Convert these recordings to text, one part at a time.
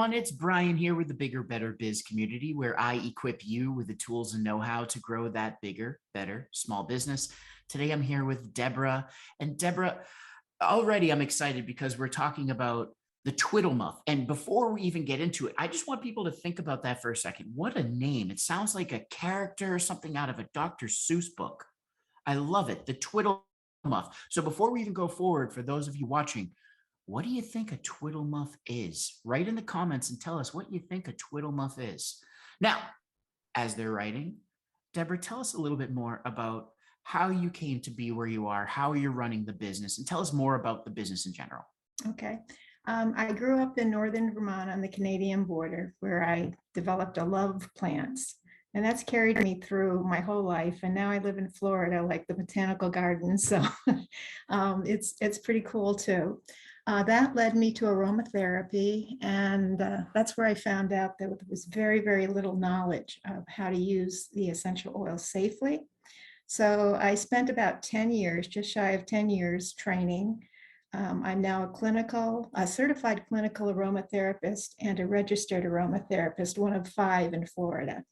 everyone. It's Bryan here with the Bigger, Better Biz community, where I equip you with the tools and know-how to grow that bigger, better small business. Today, I'm here with Debrah. And Debrah, already I'm excited because we're talking about the Twiddle Muff. And before we even get into it, I just want people to think about that for a second. What a name. It sounds like a character or something out of a Dr. Seuss book. I love it. The Twiddle Muff. So before we even go forward, for those of you watching, what do you think a twiddle muff is? Write in the comments and tell us what you think a twiddle muff is. Now, as they're writing, Debrah, tell us a little bit more about how you came to be where you are, how you're running the business, and tell us more about the business in general. Okay. I grew up in northern Vermont on the Canadian border, where I developed a love of plants. And that's carried me through my whole life. And now I live in Florida, like the botanical gardens. So it's pretty cool too. That led me to aromatherapy, and that's where I found out that there was very, very little knowledge of how to use the essential oils safely. So I spent about 10 years, just shy of 10 years training. I'm now a certified clinical aromatherapist and a registered aromatherapist, one of 5 in Florida.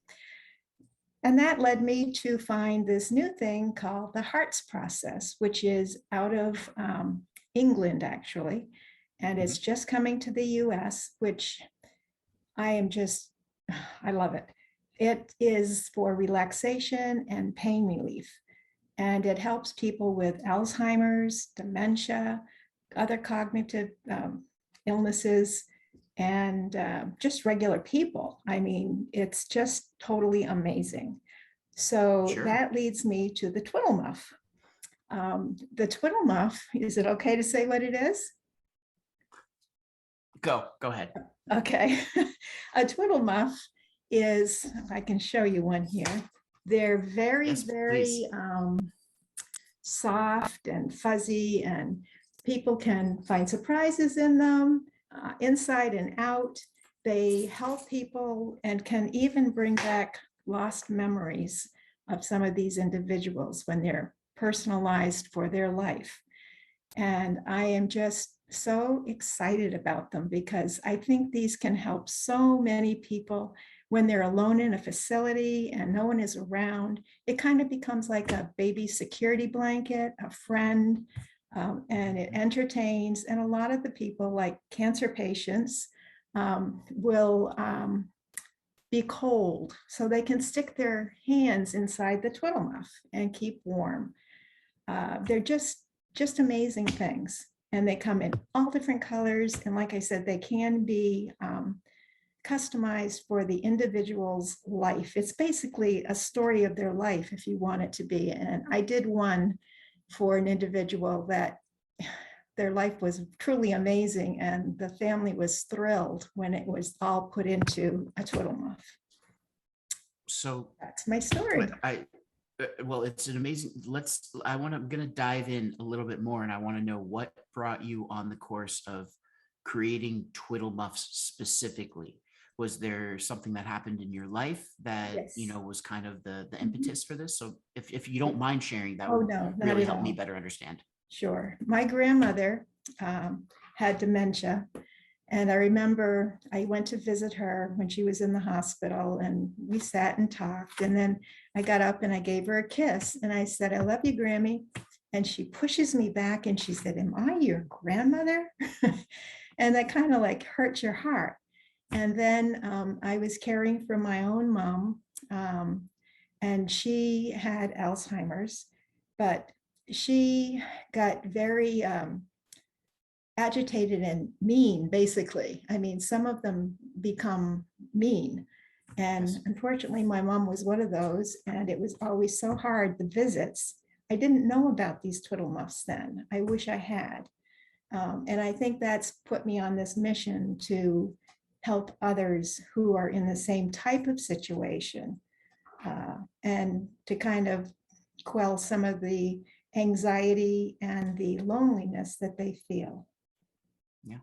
And that led me to find this new thing called the Hearts process, which is out of England, actually, and it's just coming to the US, which I love it. It is for relaxation and pain relief, and it helps people with Alzheimer's, dementia, other cognitive illnesses, and just regular people. I mean, it's just totally amazing. So Sure. That leads me to the Twiddle Muff. The Twiddle Muff, is it okay to say what it is? Go ahead. Okay. A Twiddle Muff is, I can show you one here. They're very, Yes, very soft and fuzzy, and people can find surprises in them, inside and out. They help people and can even bring back lost memories of some of these individuals when they're personalized for their life. And I am just so excited about them because I think these can help so many people when they're alone in a facility and no one is around. It kind of becomes like a baby security blanket, a friend, and it entertains. And a lot of the people, like cancer patients, will be cold, so they can stick their hands inside the Twiddle Muff and keep warm. They're just amazing things, and they come in all different colors. And like I said, they can be customized for the individual's life. It's basically a story of their life, if you want it to be. And I did one for an individual that their life was truly amazing, and the family was thrilled when it was all put into a Twiddle Muff. So that's my story. Well, it's an amazing. I'm going to dive in a little bit more, and I want to know what brought you on the course of creating Twiddle Muffs specifically. Was there something that happened in your life that Yes. was kind of the impetus for this? So if you don't mind sharing, that Oh, would no, really help me better understand. Sure. My grandmother had dementia. And I remember I went to visit her when she was in the hospital, and we sat and talked. And then I got up and I gave her a kiss. And I said, "I love you, Grammy." And she pushes me back and she said, "Am I your grandmother?" And that kind of like hurts your heart. And then I was caring for my own mom, and she had Alzheimer's, but she got very agitated and mean, basically. I mean, some of them become mean. And unfortunately, my mom was one of those, and it was always so hard, the visits. I didn't know about these Twiddle Muffs then. I wish I had. And I think that's put me on this mission to help others who are in the same type of situation, and to kind of quell some of the anxiety and the loneliness that they feel. Yeah.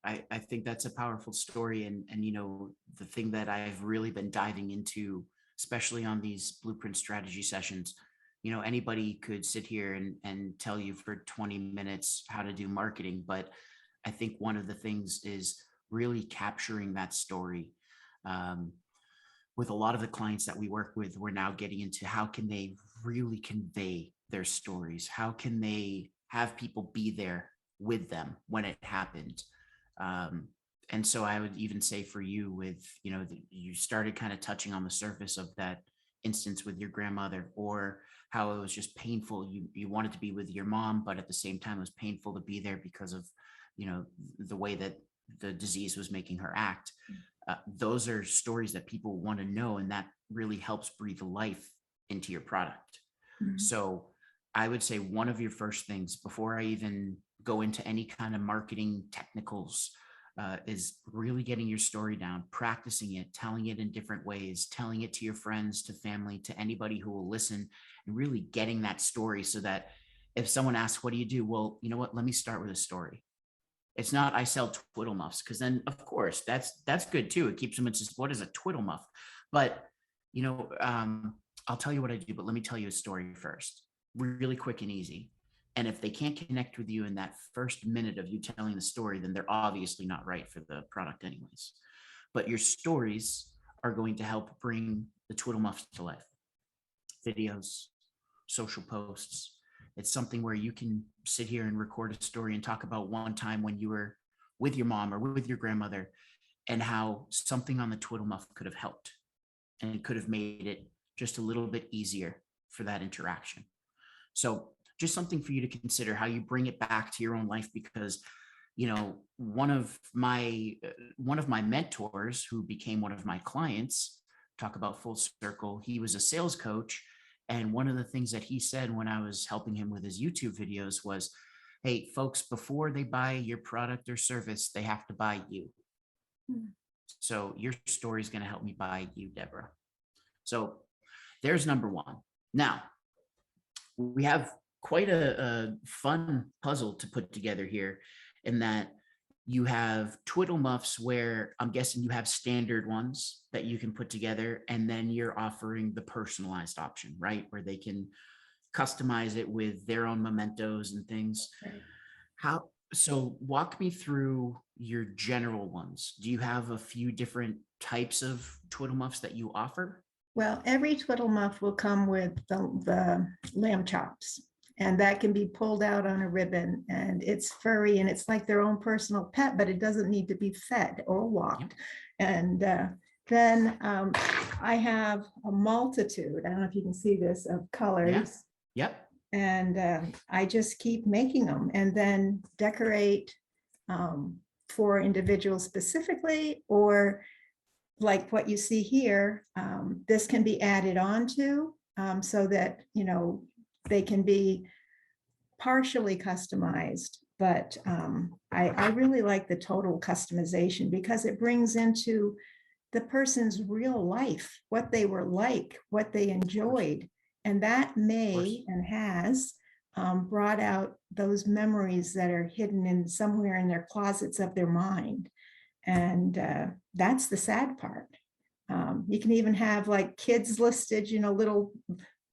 I think that's a powerful story. And the thing that I've really been diving into, especially on these blueprint strategy sessions, anybody could sit here and tell you for 20 minutes how to do marketing. But I think one of the things is really capturing that story. Um, with a lot of the clients that we work with, we're now getting into how can they really convey their stories? How can they have people be there with them when it happened? Um, and so I would even say for you with, you started kind of touching on the surface of that instance with your grandmother, or how it was just painful. You wanted to be with your mom, but at the same time, it was painful to be there because of, the way that the disease was making her act. Those are stories that people want to know, and that really helps breathe life into your product. Mhm. So I would say one of your first things before I even go into any kind of marketing technicals is really getting your story down, practicing it, telling it in different ways, telling it to your friends, to family, to anybody who will listen, and really getting that story so that if someone asks, what do you do? Well, you know what? Let me start with a story. It's not I sell twiddle muffs, because then of course that's good too. It keeps them. It's just, what is a twiddle muff? But you know, I'll tell you what I do, but let me tell you a story first, really quick and easy. And if they can't connect with you in that first minute of you telling the story, then they're obviously not right for the product anyways. But your stories are going to help bring the twiddle muffs to life. Videos, social posts. It's something where you can sit here and record a story and talk about one time when you were with your mom or with your grandmother, and how something on the twiddle muff could have helped and it could have made it just a little bit easier for that interaction. So just something for you to consider how you bring it back to your own life, because one of my mentors who became one of my clients, talk about full circle, he was a sales coach. And one of the things that he said when I was helping him with his YouTube videos was, hey folks, before they buy your product or service, they have to buy you. So your story is going to help me buy you, Debrah. So there's number one. Now we have quite a fun puzzle to put together here, in that you have twiddle muffs where I'm guessing you have standard ones that you can put together, and then you're offering the personalized option, right? Where they can customize it with their own mementos and things. Right. So walk me through your general ones. Do you have a few different types of twiddle muffs that you offer? Well, every twiddle muff will come with the lamb chops, and that can be pulled out on a ribbon, and it's furry and it's like their own personal pet, but it doesn't need to be fed or walked. And then I have a multitude, I don't know if you can see this, of colors. Yep. And I just keep making them and then decorate for individuals specifically, or like what you see here, this can be added on to so that, they can be partially customized. But I really like the total customization because it brings into the person's real life, what they were like, what they enjoyed. And that may and has brought out those memories that are hidden in somewhere in their closets of their mind. And that's the sad part. You can even have like kids listed,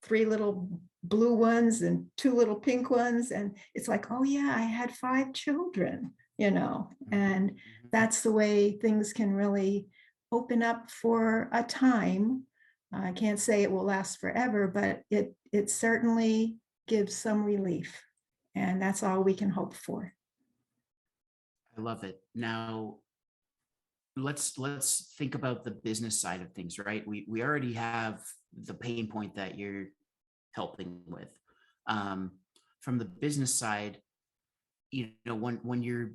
three little blue ones and two little pink ones. And it's like, oh yeah, I had 5 children, and that's the way things can really open up for a time. I can't say it will last forever, but it certainly gives some relief. And that's all we can hope for. I love it. Now, let's think about the business side of things, right? We already have the pain point that you're helping with. From the business side, when you're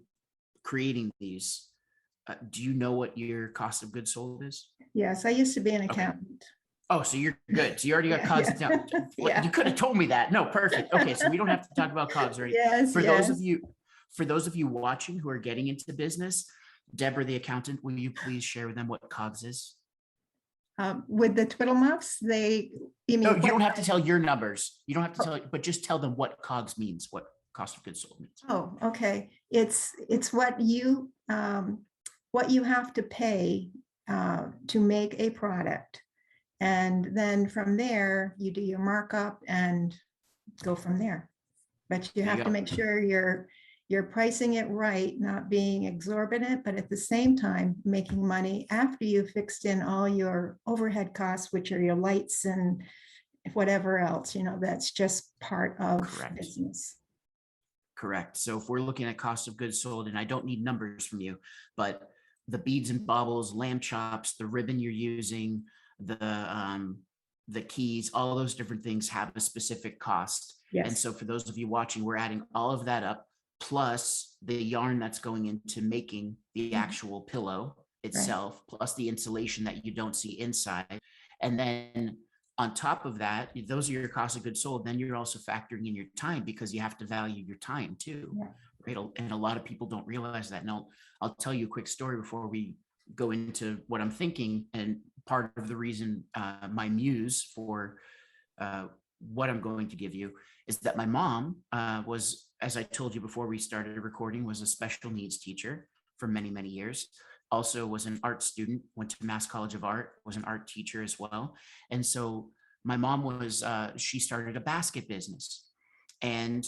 creating these, do you know what your cost of goods sold is? Yes, I used to be an accountant. Oh, so you're good. So you already got COGS down. Yeah. You could have told me that. No, perfect. Okay, so we don't have to talk about COGS, right? Yes, For those of you watching who are getting into business, Debrah, the accountant, will you please share with them what COGS is? With the twiddle muffs, you mean? No, you don't have to tell your numbers. You don't have to tell, but just tell them what COGS means, what cost of goods sold means. Oh, okay. It's what you have to pay to make a product. And then from there, you do your markup and go from there. But you have to make sure your you're pricing it right, not being exorbitant, but at the same time, making money after you've fixed in all your overhead costs, which are your lights and whatever else, that's just part of Correct. business. Correct. So if we're looking at cost of goods sold, and I don't need numbers from you, but the beads and baubles, lamb chops, the ribbon you're using, the keys, all those different things have a specific cost. Yes. And so for those of you watching, we're adding all of that up, plus the yarn that's going into making the actual pillow itself, plus the insulation that you don't see inside. And then on top of that, those are your cost of goods sold. Then you're also factoring in your time, because you have to value your time too. Yeah. Right. And a lot of people don't realize that. Now, I'll tell you a quick story before we go into what I'm thinking. And part of the reason, my muse for what I'm going to give you is that my mom was, as I told you before we started recording, was a special needs teacher for many, many years. Also was an art student, went to Mass College of Art, was an art teacher as well. And so my mom was, she started a basket business. And,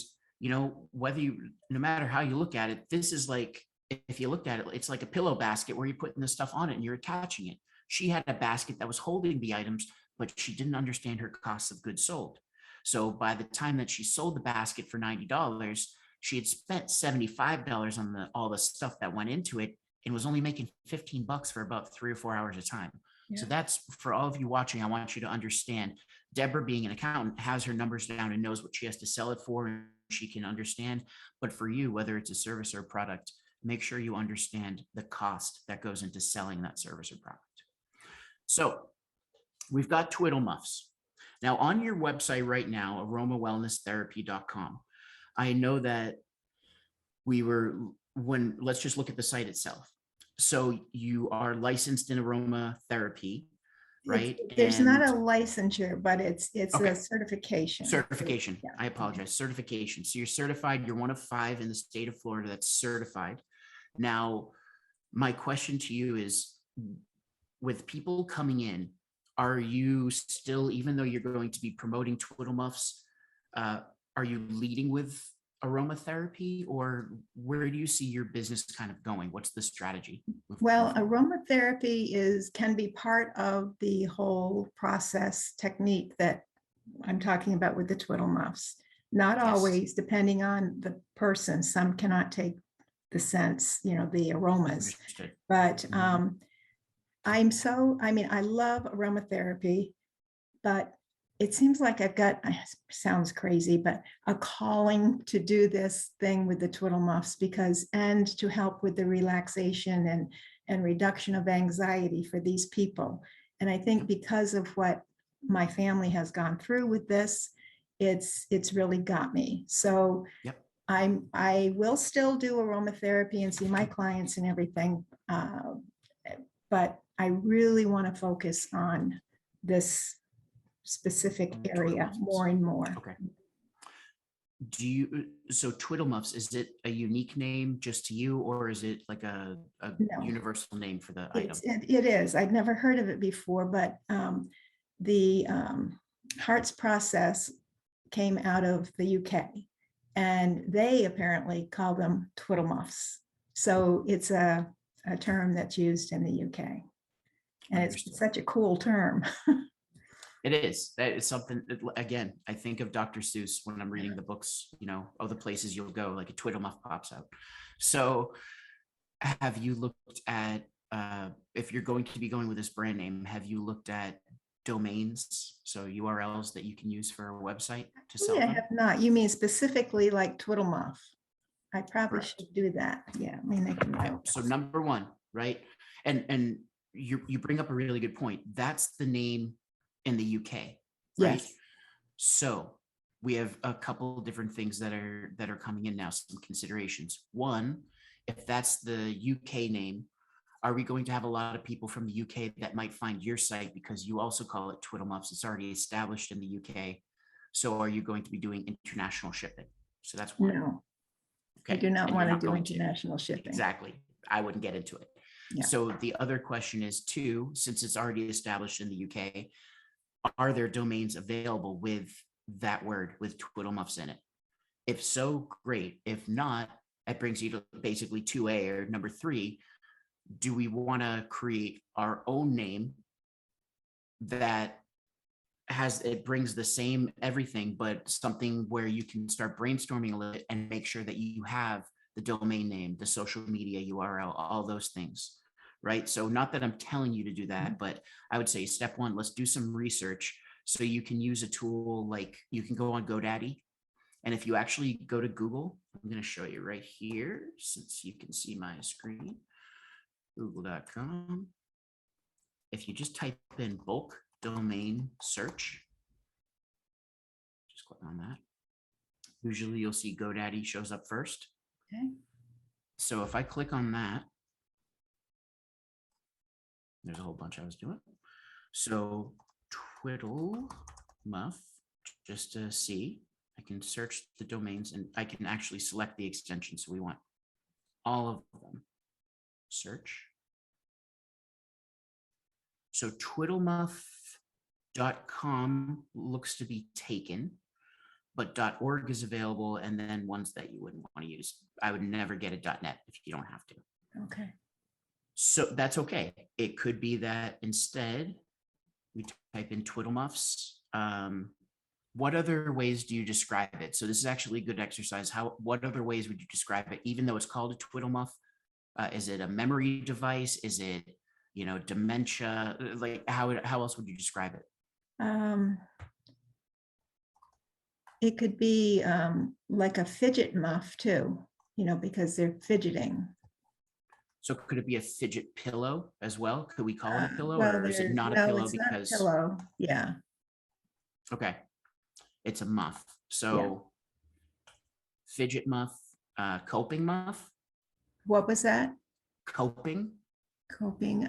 whether no matter how you look at it, this is like, if you looked at it, it's like a pillow basket where you're putting the stuff on it and you're attaching it. She had a basket that was holding the items, but she didn't understand her costs of goods sold. So by the time that she sold the basket for $90, she had spent $75 on all the stuff that went into it, and was only making $15 for about 3 or 4 hours of time. Yeah. So that's, for all of you watching, I want you to understand, Debrah, being an accountant, has her numbers down and knows what she has to sell it for, and she can understand. But for you, whether it's a service or a product, make sure you understand the cost that goes into selling that service or product. So we've got Twiddle Muffs. Now on your website right now, aromawellnesstherapy.com, I know that let's just look at the site itself. So you are licensed in aromatherapy, right? There's not a licensure, but it's okay. A certification. Certification. Yeah. I apologize. Certification. So you're certified. You're one of 5 in the state of Florida that's certified. Now, my question to you is, with people coming in, are you still, even though you're going to be promoting Twiddle Muffs, are you leading with aromatherapy, or where do you see your business kind of going? What's the strategy? Well, aromatherapy can be part of the whole process technique that I'm talking about with the Twiddle Muffs. Not always, depending on the person. Some cannot take the scents, the aromas. Understood. But I love aromatherapy, but it seems like I've got, sounds crazy, but a calling to do this thing with the Twiddle Muffs, and to help with the relaxation and reduction of anxiety for these people. And I think because of what my family has gone through with this, it's really got me. So yep. I will still do aromatherapy and see my clients and everything, but I really want to focus on this specific area more and more. Okay. So Twiddle Muffs, is it a unique name just to you, or is it like a no, universal name for the item? It is. I'd never heard of it before, but the Hearts process came out of the UK, and they apparently call them Twiddle Muffs. So it's a term that's used in the UK, and it's such a cool term. It is. That is something, again, I think of Dr. Seuss when I'm reading the books, the places you'll go, like a Twiddle Muff pops out. So have you looked at, if you're going to be going with this brand name, have you looked at domains, so URLs that you can use for a website to sell them? I have not. You mean specifically like Twiddle Muff? I probably should do that. Yeah, they can know. So number one, right? And you bring up a really good point. That's the name in the UK, right? Yes. So we have a couple of different things that are coming in now, some considerations. One, if that's the UK name, are we going to have a lot of people from the UK that might find your site because you also call it Twiddle Muffs? It's already established in the UK. So are you going to be doing international shipping? So that's one. No. Okay. I do not want to do international shipping. Exactly. I wouldn't get into it. Yeah. So the other question is, two, since it's already established in the UK, are there domains available with that word, with Twiddle Muffs in it? If so, great. If not, That brings you to basically 2A, or number 3. Do we want to create our own name that it brings the same everything, but something where you can start brainstorming a little bit and make sure that you have the domain name, the social media URL, all those things, right? So not that I'm telling you to do that, but I would say step 1, let's do some research. So you can use a tool like, you can go on GoDaddy. And if you actually go to Google, I'm going to show you right here, since you can see my screen, google.com. If you just type in bulk domain search, just click on that. Usually you'll see GoDaddy shows up first. Okay. So if I click on that, there's a whole bunch I was doing. So Twiddle Muff, just to see, I can search the domains and I can actually select the extension. So we want all of them. Search. So twiddlemuff.com looks to be taken, but .org is available, and then ones that you wouldn't want to use. I would never get a .net if you don't have to. Okay. So that's okay. It could be that instead we type in Twiddlemuffs. What other ways do you describe it? So this is actually a good exercise. What other ways would you describe it, even though it's called a Twiddlemuff? Is it a memory device? Is it, dementia? Like how else would you describe it? It could be like a fidget muff too, because they're fidgeting. So could it be a fidget pillow as well? Could we call it a pillow, Well, or is it not a no, pillow it's not a because? pillow. Yeah. Okay, it's a muff. So fidget muff, coping muff, What was that? coping, Coping.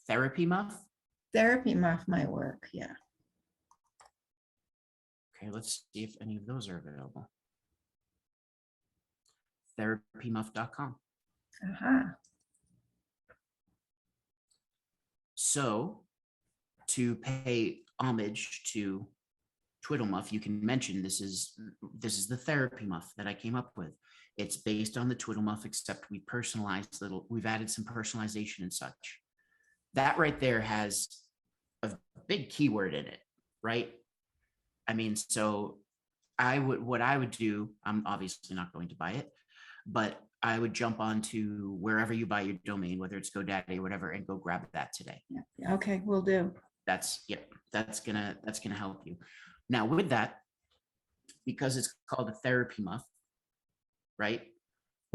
therapy muff. Therapy muff might work. Yeah. Okay, let's see if any of those are available. Therapymuff.com. Uh-huh. So to pay homage to Twiddle Muff, you can mention this is the therapy muff that I came up with. It's based on the Twiddle Muff, except we've added some personalization and such. That right there has a big keyword in it, right? I mean, so what I would do, I'm obviously not going to buy it, but I would jump onto wherever you buy your domain, whether it's GoDaddy or whatever, and go grab that today. Yeah. Okay, we'll do. That's gonna help you. Now with that, because it's called a therapy muff, right?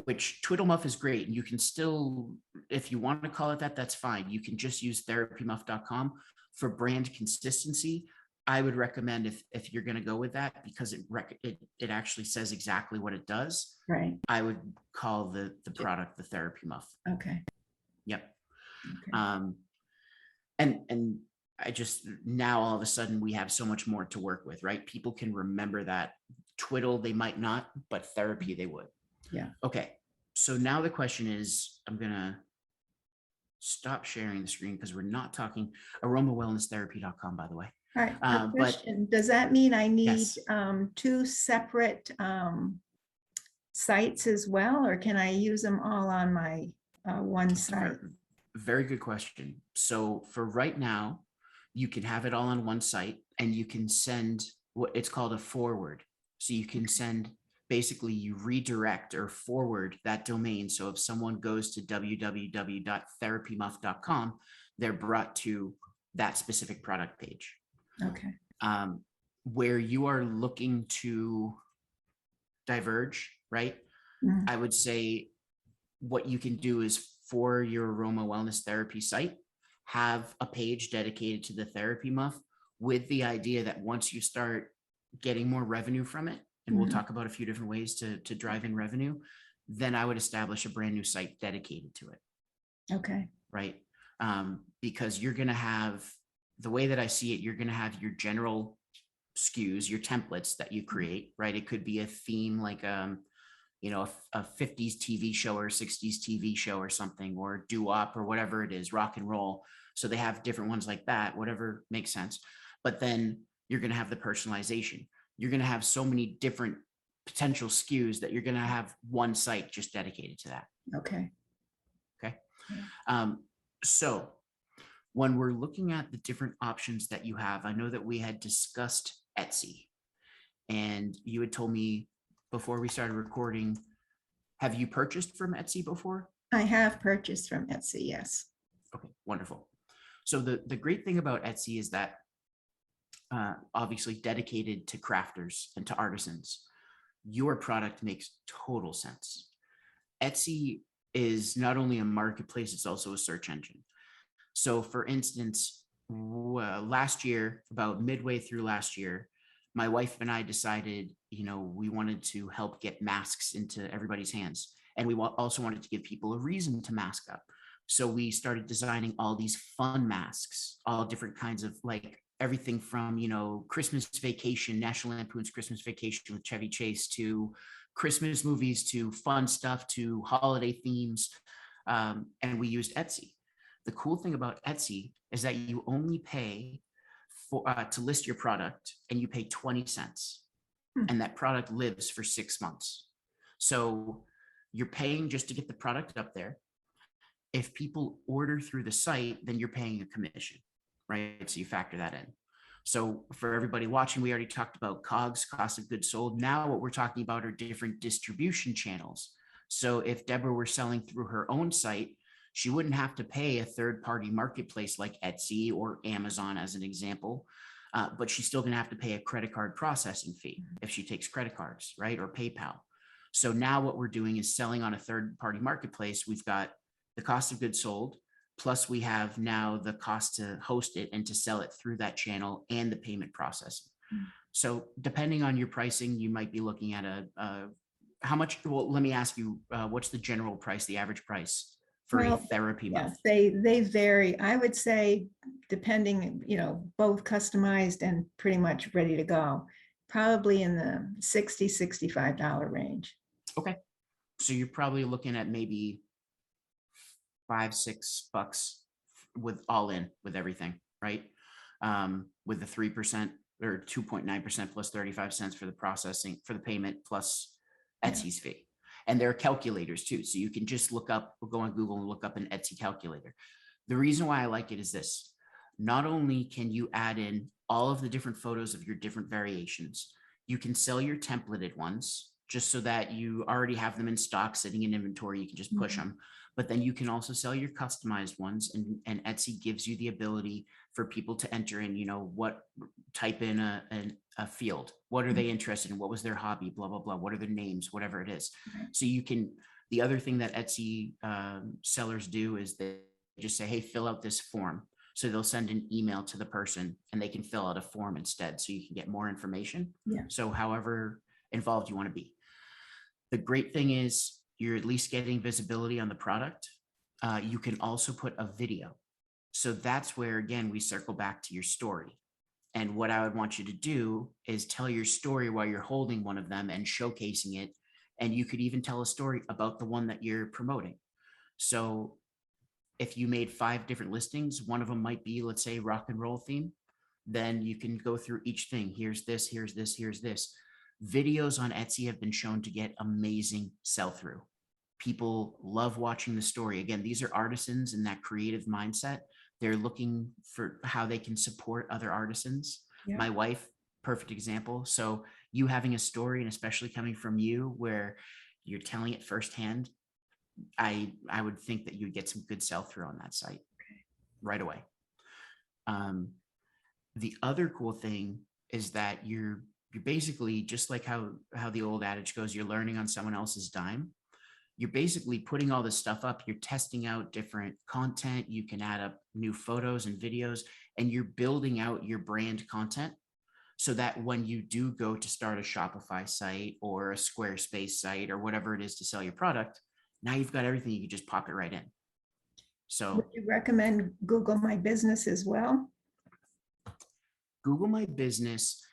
Which Twiddle Muff is great. And you can still, if you want to call it that, that's fine. You can just use therapymuff.com for brand consistency. I would recommend if you're going to go with that, because it actually says exactly what it does. Right. I would call the product the therapy muff. Okay. Yep. Okay. And I just, now all of a sudden we have so much more to work with, right? People can remember that. Twiddle, they might not, but therapy, they would. Yeah. Okay. So now the question is, I'm going to stop sharing the screen because we're not talking aromawellnesstherapy.com, by the way. All right. Question. Does that mean I need Yes. 2 separate sites as well, or can I use them all on my one site? Very good question. So for right now, you can have it all on one site, and you can send what it's called a forward. So you can send, basically you redirect or forward that domain. So if someone goes to www.therapymuff.com, they're brought to that specific product page. Okay. Where you are looking to diverge, right? Mhm. I would say what you can do is, for your Aroma Wellness Therapy site, have a page dedicated to the therapy muff, with the idea that once you start getting more revenue from it, and we'll talk about a few different ways to drive in revenue, then I would establish a brand new site dedicated to it. Okay. Right. Because you're going to have, the way that I see it, you're going to have your general SKUs, your templates that you create, right? It could be a theme like, a 50s TV show or 60s TV show or something, or doo-wop or whatever it is, rock and roll. So they have different ones like that, whatever makes sense. But then you're going to have the personalization. You're going to have so many different potential SKUs that you're going to have one site just dedicated to that. Okay. Okay. Yeah. So when we're looking at the different options that you have, I know that we had discussed Etsy, and you had told me before we started recording, have you purchased from Etsy before? I have purchased from Etsy, yes. Okay, wonderful. So the great thing about Etsy is that obviously dedicated to crafters and to artisans, your product makes total sense. Etsy is not only a marketplace, it's also a search engine. So for instance, last year, about midway through last year, my wife and I decided, we wanted to help get masks into everybody's hands. And we also wanted to give people a reason to mask up. So we started designing all these fun masks, all different kinds of, like, everything from, Christmas Vacation, National Lampoon's Christmas Vacation with Chevy Chase, to Christmas movies, to fun stuff, to holiday themes. And we used Etsy. The cool thing about Etsy is that you only pay to list your product, and you pay 20 cents, and that product lives for 6 months. So you're paying just to get the product up there. If people order through the site, then you're paying a commission, right? So you factor that in. So for everybody watching, we already talked about COGS, cost of goods sold. Now what we're talking about are different distribution channels. So if Debrah were selling through her own site, she wouldn't have to pay a third-party marketplace like Etsy or Amazon, as an example, but she's still going to have to pay a credit card processing fee if she takes credit cards, right, or PayPal. So now what we're doing is selling on a third-party marketplace. We've got the cost of goods sold, plus we have now the cost to host it and to sell it through that channel and the payment processing. So depending on your pricing, you might be looking at how much, well, let me ask you, what's the general price, the average price for a therapy month? Yes, they vary. I would say, depending, both customized and pretty much ready to go, probably in the $60-65 range. Okay. So you're probably looking at maybe $5-6 with all in, with everything, right? With the 3% or 2.9% plus 35 cents for the processing, for the payment, plus Etsy's fee. And there are calculators too. So you can just go on Google and look up an Etsy calculator. The reason why I like it is this: not only can you add in all of the different photos of your different variations, you can sell your templated ones just so that you already have them in stock sitting in inventory. You can just push them. But then you can also sell your customized ones, and Etsy gives you the ability for people to enter in, type in a field. What are they interested in? What was their hobby? Blah, blah, blah. What are their names? Whatever it is. So the other thing that Etsy sellers do is they just say, hey, fill out this form. So they'll send an email to the person and they can fill out a form instead, so you can get more information. So however involved you want to be. The great thing is you're at least getting visibility on the product. You can also put a video. So that's where, again, we circle back to your story. And what I would want you to do is tell your story while you're holding one of them and showcasing it. And you could even tell a story about the one that you're promoting. So if you made 5 different listings, one of them might be, let's say, rock and roll theme. Then you can go through each thing. Here's this, here's this, here's this. Videos on Etsy have been shown to get amazing sell-through. People love watching the story. Again, these are artisans in that creative mindset. They're looking for how they can support other artisans. My wife, perfect example. So you having a story, and especially coming from you, where you're telling it firsthand, I would think that you'd get some good sell-through on that site right away. The other cool thing is that you're basically, just like how the old adage goes, you're learning on someone else's dime. You're basically putting all this stuff up. You're testing out different content. You can add up new photos and videos, and you're building out your brand content so that when you do go to start a Shopify site or a Squarespace site or whatever it is to sell your product, now you've got everything. You can just pop it right in. So would you recommend Google My Business as well? Google My Business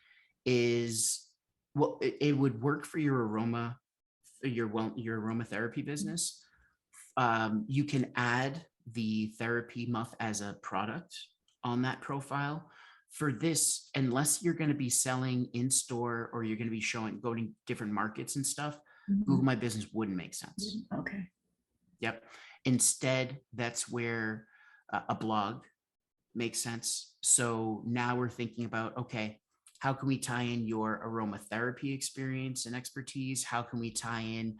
is, well, it would work for your aromatherapy business. You can add the therapy muff as a product on that profile. for this, unless you're going to be selling in store or you're going to be going to different markets and stuff, Google Mhm. My Business wouldn't make sense. Okay. Yep. Instead, that's where a blog makes sense. So now we're thinking about, okay, how can we tie in your aromatherapy experience and expertise? How can we tie in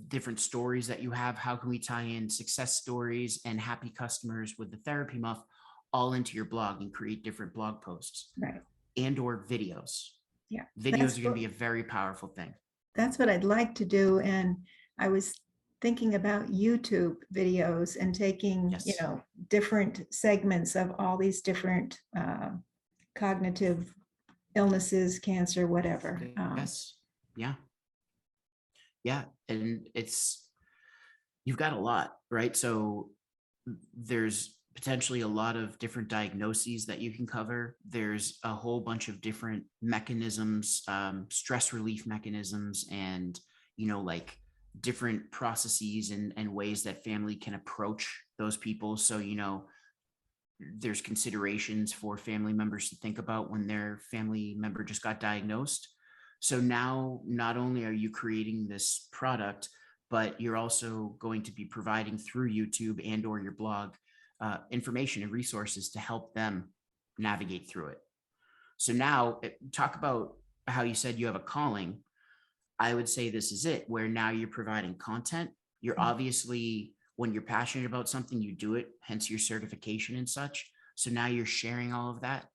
different stories that you have? How can we tie in success stories and happy customers with the therapy muff all into your blog and create different blog posts Right. and or videos? Yeah. Videos are going to be a very powerful thing. That's what I'd like to do. And I was thinking about YouTube videos and taking, Yes. different segments of all these different cognitive illnesses, cancer, whatever. Yes. Yeah. Yeah. And you've got a lot, right? So there's potentially a lot of different diagnoses that you can cover. There's a whole bunch of different mechanisms, stress relief mechanisms, and, like different processes and ways that family can approach those people. So, there's considerations for family members to think about when their family member just got diagnosed. So now, not only are you creating this product, but you're also going to be providing through YouTube and or your blog information and resources to help them navigate through it. So now, talk about how you said you have a calling. I would say this is it, where now you're providing content. You're obviously, when you're passionate about something, you do it, hence your certification and such. So now you're sharing all of that.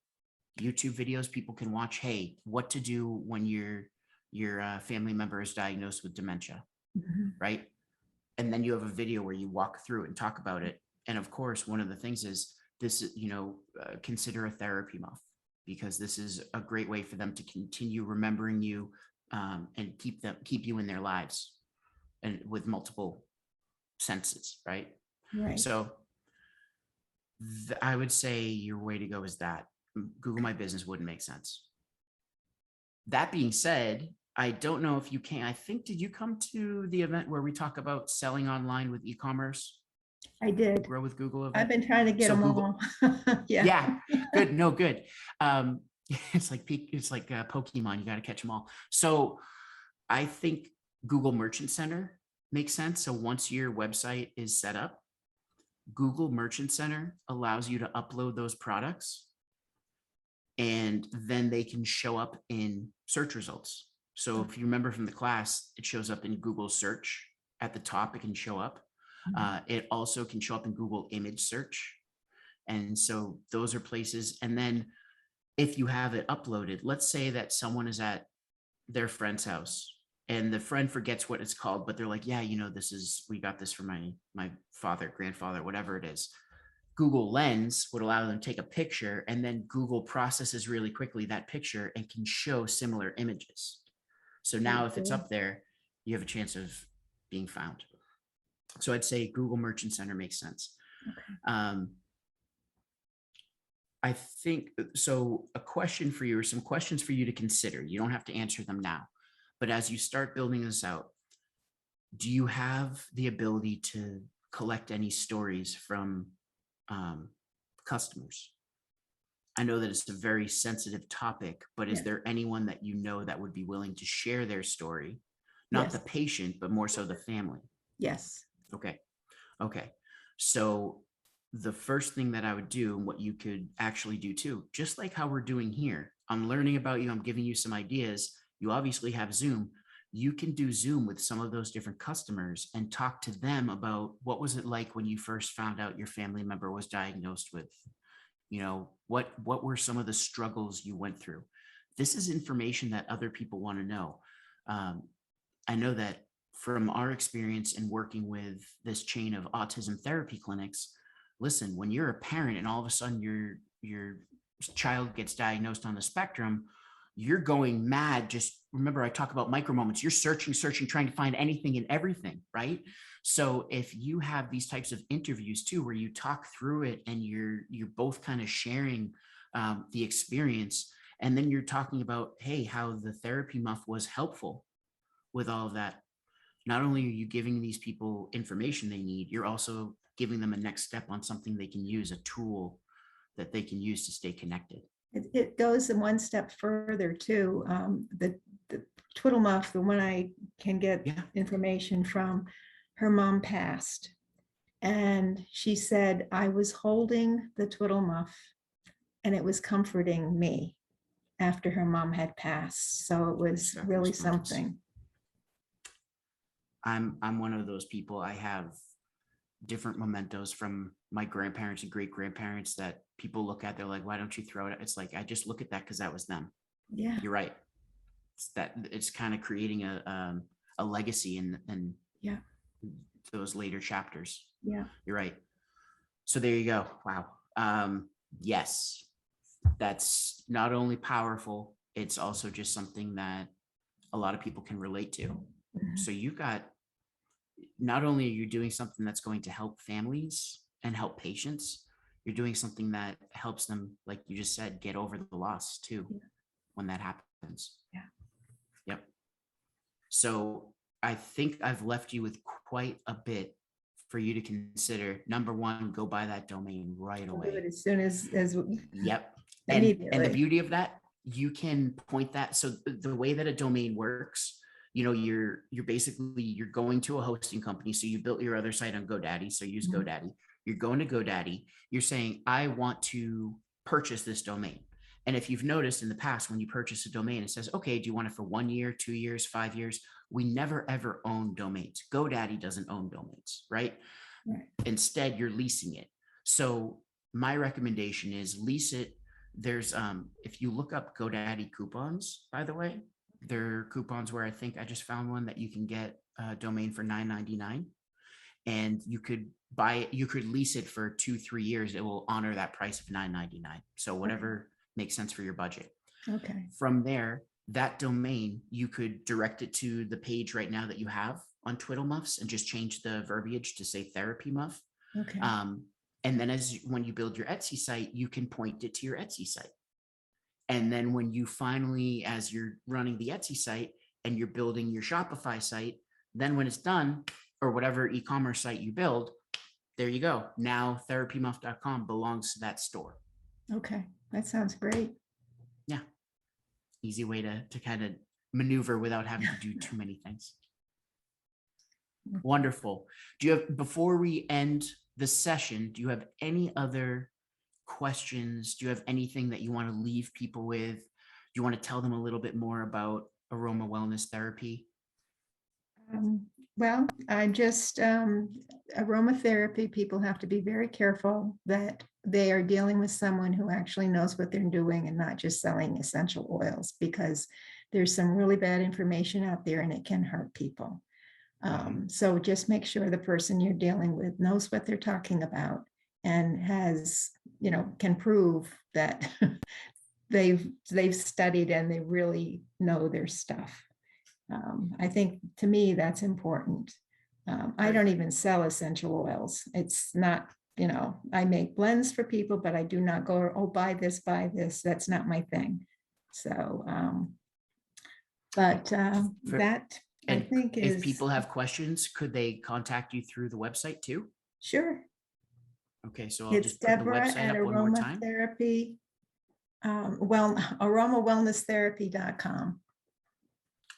YouTube videos, people can watch, hey, what to do when your family member is diagnosed with dementia, Mhm. right? And then you have a video where you walk through it and talk about it. And of course, one of the things is this, consider a therapy muff, because this is a great way for them to continue remembering you, and keep you in their lives and with multiple senses, right? Right. So I would say your way to go is that Google My Business wouldn't make sense. That being said, I don't know if you can. I think, did you come to the event where we talk about selling online with e-commerce, I did. Grow with Google I've event? been trying to get So them Google, all. Yeah. yeah, good. No, good. Um, it's like Pokemon. You got to catch them all. So I think Google Merchant Center makes sense. So once your website is set up, Google Merchant Center allows you to upload those products, and then they can show up in search results. So if you remember from the class, it shows up in Google search at the top. It can show up. It also can show up in Google image search. And so those are places. And then if you have it uploaded, let's say that someone is at their friend's house and the friend forgets what it's called, but they're like, yeah, we got this for my father, grandfather, whatever it is. Google Lens would allow them to take a picture, and then Google processes really quickly that picture and can show similar images. So now if it's up there, you have a chance of being found. So I'd say Google Merchant Center makes sense. Okay. I think so. A question for you, or some questions for you to consider. You don't have to answer them now, but as you start building this out, do you have the ability to collect any stories from customers? I know that it's a very sensitive topic, but is Yes. there anyone that you know that would be willing to share their story? Not the Yes. patient, but more so the family. Yes. Okay. Okay. So the first thing that I would do, and what you could actually do too, just like how we're doing here, I'm learning about you, I'm giving you some ideas. You obviously have Zoom. You can do Zoom with some of those different customers and talk to them about what was it like when you first found out your family member was diagnosed with, what were some of the struggles you went through. This is information that other people want to know. um, I know that from our experience in working with this chain of autism therapy clinics, listen, when you're a parent and all of a sudden your child gets diagnosed on the spectrum, you're going mad. Just remember, I talk about micro moments. You're searching, trying to find anything and everything, right? So if you have these types of interviews too, where you talk through it and you're both kind of sharing the experience, and then you're talking about, hey, how the therapy muff was helpful with all of that. Not only are you giving these people information they need, you're also giving them a next step on something they can use, a tool that they can use to stay connected. It goes one step further too. The Twiddle Muff, the one I can get information from, her mom passed. And she said, I was holding the Twiddle Muff and it was comforting me after her mom had passed. So it was really something. I'm one of those people. I have different mementos from my grandparents and great grandparents that people look at. They're like, why don't you throw it? It's like, I just look at that because that was them. Yeah, you're right. It's kind of creating a legacy in those later chapters. Yeah, you're right. So there you go. Wow. Yes, that's not only powerful, it's also just something that a lot of people can relate to. So you've got, not only are you doing something that's going to help families and help patients, you're doing something that helps them, like you just said, get over the loss too, when that happens. Yeah. Yep. So I think I've left you with quite a bit for you to consider. Number one, go buy that domain right away. do it as soon as Yep. And the beauty of that, you can point that. So the way that a domain works, you're basically, you're going to a hosting company. So you built your other site on GoDaddy. So use GoDaddy. You're going to GoDaddy. You're saying, I want to purchase this domain. And if you've noticed in the past, when you purchase a domain, it says, okay, do you want it for 1 year, 2 years, 5 years? We never, ever own domains. GoDaddy doesn't own domains, right? Instead, you're leasing it. So my recommendation is lease it. There's, if you look up GoDaddy coupons, by the way, there are coupons where I think I just found one that you can get a domain for $9.99, and you could buy it. You could lease it for 2-3 years. It will honor that price of $9.99. So whatever makes sense for your budget. Okay. From there, that domain, you could direct it to the page right now that you have on Twiddle Muffs and just change the verbiage to say Therapy Muff. Okay. And then when you build your Etsy site, you can point it to your Etsy site. And then when you finally, as you're running the Etsy site and you're building your Shopify site, then when it's done, or whatever e-commerce site you build, there you go. Now therapymuff.com belongs to that store. Okay. That sounds great. Yeah. Easy way to kind of maneuver without having to do too many things. Wonderful. Do you have, before we end the session, do you have any other questions? Do you have anything that you want to leave people with? Do you want to tell them a little bit more about aroma wellness therapy? Well, I just, aromatherapy, people have to be very careful that they are dealing with someone who actually knows what they're doing and not just selling essential oils, because there's some really bad information out there and it can hurt people. So just make sure the person you're dealing with knows what they're talking about and has, can prove that they've studied and they really know their stuff. I think, to me, that's important. I don't even sell essential oils. It's not, I make blends for people, but I do not go, oh, buy this. That's not my thing. So, that I think is. If people have questions, could they contact you through the website too? Sure. Okay, so I'll It's just put the Debrah website at up one more time. aromatherapy, aromawellnesstherapy.com.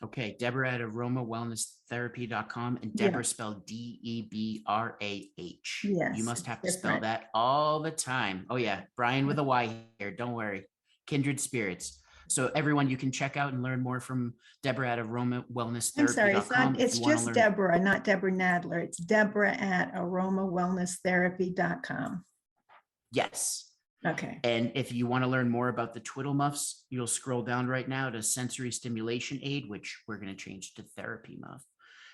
Okay, Debrah at aromawellnesstherapy.com, and Debrah spelled Debrah. Yes, You must have to different. spell that all the time. Oh yeah, Bryan with a Y here. Don't worry. Kindred spirits. So everyone, you can check out and learn more from Debrah at aromawellnesstherapy.com. It's just Debrah, not Debrah Nadler. It's Debrah at aromawellnesstherapy.com. Yes. Okay. And if you want to learn more about the Twiddle Muffs, you'll scroll down right now to sensory stimulation aid, which we're going to change to Therapy Muff,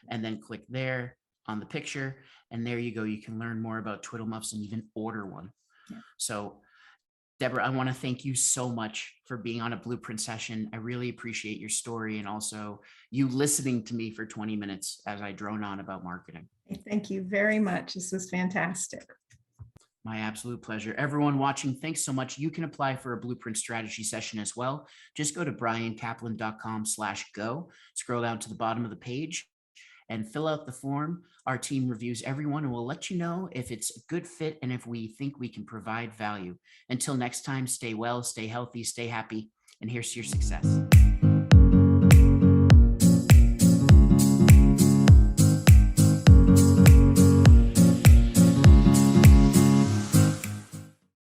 and then click there on the picture. And there you go. You can learn more about Twiddle Muffs and even order one. Yeah. So Debrah, I want to thank you so much for being on a Blueprint session. I really appreciate your story and also you listening to me for 20 minutes as I drone on about marketing. Thank you very much. This was fantastic. My absolute pleasure. Everyone watching, thanks so much. You can apply for a Blueprint strategy session as well. Just go to bryancaplan.com/go, scroll down to the bottom of the page, and fill out the form. Our team reviews everyone and we'll let you know if it's a good fit and if we think we can provide value. Until next time, stay well, stay healthy, stay happy, and here's to your success.